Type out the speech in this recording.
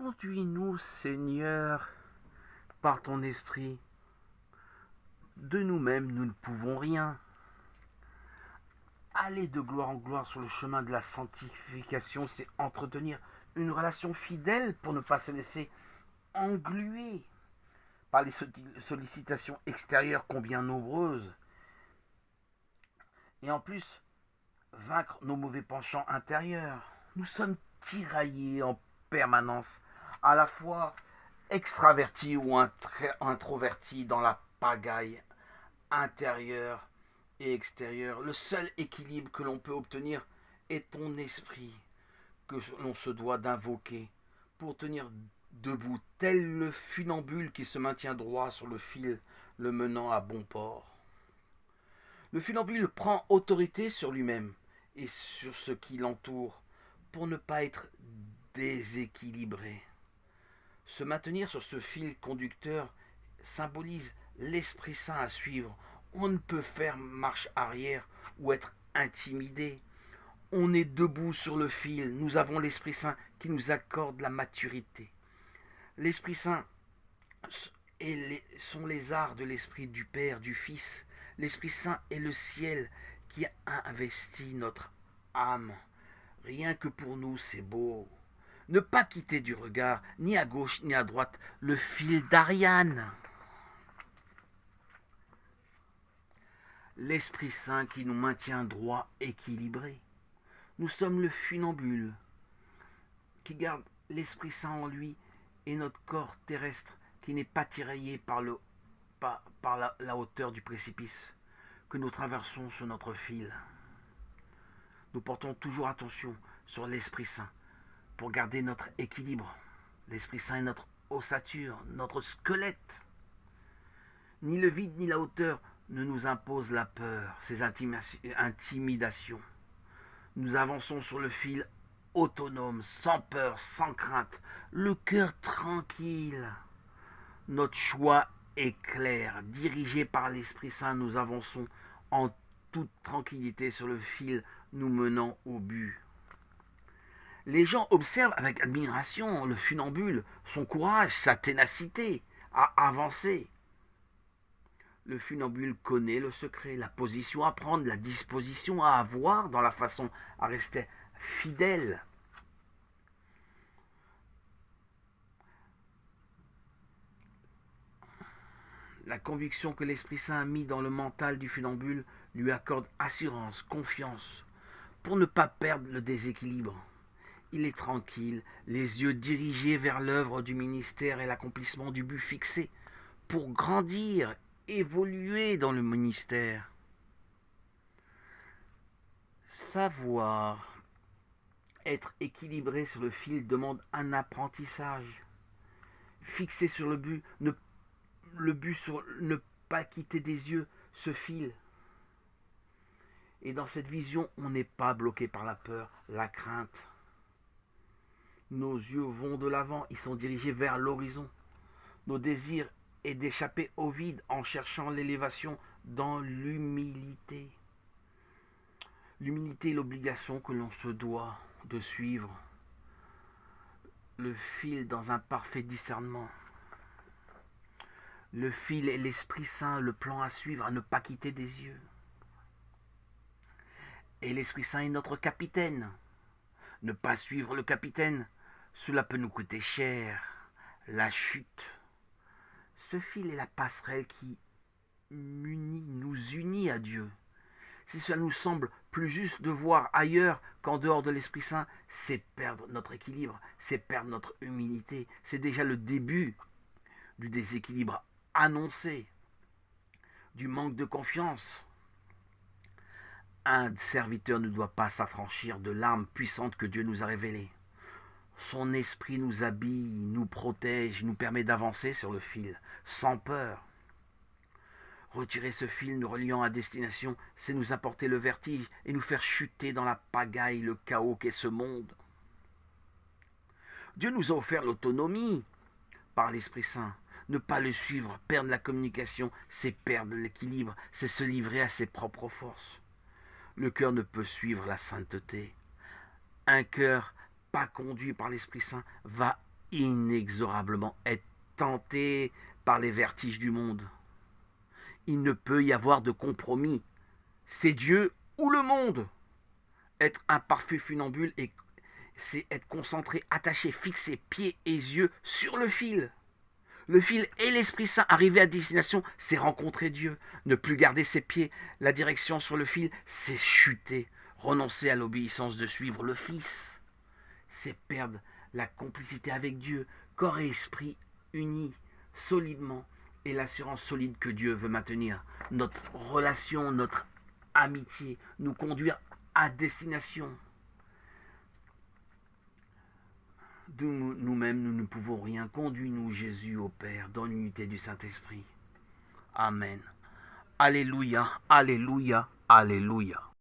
Conduis-nous, Seigneur, par ton esprit. De nous-mêmes, nous ne pouvons rien. Aller de gloire en gloire sur le chemin de la sanctification, c'est entretenir une relation fidèle pour ne pas se laisser engluer par les sollicitations extérieures combien nombreuses. Et en plus, vaincre nos mauvais penchants intérieurs. Nous sommes tiraillés en permanence, à la fois extravertis ou introvertis dans la pagaille intérieure et extérieure. Le seul équilibre que l'on peut obtenir est ton esprit que l'on se doit d'invoquer pour tenir debout, tel le funambule qui se maintient droit sur le fil le menant à bon port. Le funambule prend autorité sur lui-même et sur ce qui l'entoure pour ne pas être déséquilibré. Se maintenir sur ce fil conducteur symbolise l'Esprit Saint à suivre. On ne peut faire marche arrière ou être intimidé. On est debout sur le fil. Nous avons l'Esprit Saint qui nous accorde la maturité. L'Esprit Saint sont les arts de l'Esprit du Père, du Fils. L'Esprit Saint est le ciel qui a investi notre âme. Rien que pour nous, c'est beau. Ne pas quitter du regard, ni à gauche ni à droite, le fil d'Ariane. L'Esprit Saint qui nous maintient droit, équilibré. Nous sommes le funambule qui garde l'Esprit Saint en lui et notre corps terrestre qui n'est pas tiraillé par la hauteur du précipice que nous traversons sur notre fil. Nous portons toujours attention sur l'Esprit Saint pour garder notre équilibre. L'Esprit Saint est notre ossature, notre squelette. Ni le vide ni la hauteur ne nous imposent la peur, ces intimidations. Nous avançons sur le fil autonome, sans peur, sans crainte, le cœur tranquille. Notre choix est clair. Dirigés par l'Esprit Saint, nous avançons en toute tranquillité sur le fil nous menant au but. Les gens observent avec admiration le funambule, son courage, sa ténacité à avancer. Le funambule connaît le secret, la position à prendre, la disposition à avoir dans la façon à rester fidèle. La conviction que l'Esprit Saint a mis dans le mental du funambule lui accorde assurance, confiance, pour ne pas perdre le déséquilibre. Il est tranquille, les yeux dirigés vers l'œuvre du ministère et l'accomplissement du but fixé, pour grandir, évoluer dans le ministère. Savoir être équilibré sur le fil demande un apprentissage. Fixé sur le but sur ne pas quitter des yeux ce fil. Et dans cette vision, on n'est pas bloqué par la peur, la crainte. Nos yeux vont de l'avant, ils sont dirigés vers l'horizon. Nos désirs est d'échapper au vide en cherchant l'élévation dans l'humilité. L'humilité est l'obligation que l'on se doit de suivre le fil dans un parfait discernement. Le fil est l'Esprit Saint, le plan à suivre, à ne pas quitter des yeux. Et l'Esprit Saint est notre capitaine. Ne pas suivre le capitaine, cela peut nous coûter cher. La chute. Ce fil est la passerelle qui nous unit à Dieu. Si cela nous semble plus juste de voir ailleurs qu'en dehors de l'Esprit Saint, c'est perdre notre équilibre, c'est perdre notre humilité. C'est déjà le début du déséquilibre annoncé, du manque de confiance. Un serviteur ne doit pas s'affranchir de l'arme puissante que Dieu nous a révélée. Son esprit nous habille, nous protège, nous permet d'avancer sur le fil, sans peur. Retirer ce fil nous reliant à destination, c'est nous apporter le vertige et nous faire chuter dans la pagaille, le chaos qu'est ce monde. Dieu nous a offert l'autonomie par l'Esprit Saint. Ne pas le suivre, perdre la communication, c'est perdre l'équilibre, c'est se livrer à ses propres forces. Le cœur ne peut suivre la sainteté. Un cœur pas conduit par l'Esprit Saint va inexorablement être tenté par les vertiges du monde. Il ne peut y avoir de compromis. C'est Dieu ou le monde. Être un parfait funambule, c'est être concentré, attaché, fixé, pieds et yeux sur le fil. Le fil et l'Esprit Saint, arriver à destination, c'est rencontrer Dieu. Ne plus garder ses pieds, la direction sur le fil, c'est chuter. Renoncer à l'obéissance de suivre le Fils, c'est perdre la complicité avec Dieu, corps et esprit unis solidement, et l'assurance solide que Dieu veut maintenir. Notre relation, notre amitié, nous conduire à destination. De nous-mêmes, nous ne pouvons rien. Conduis-nous, Jésus, au Père, dans l'unité du Saint-Esprit. Amen. Alléluia, alléluia, alléluia.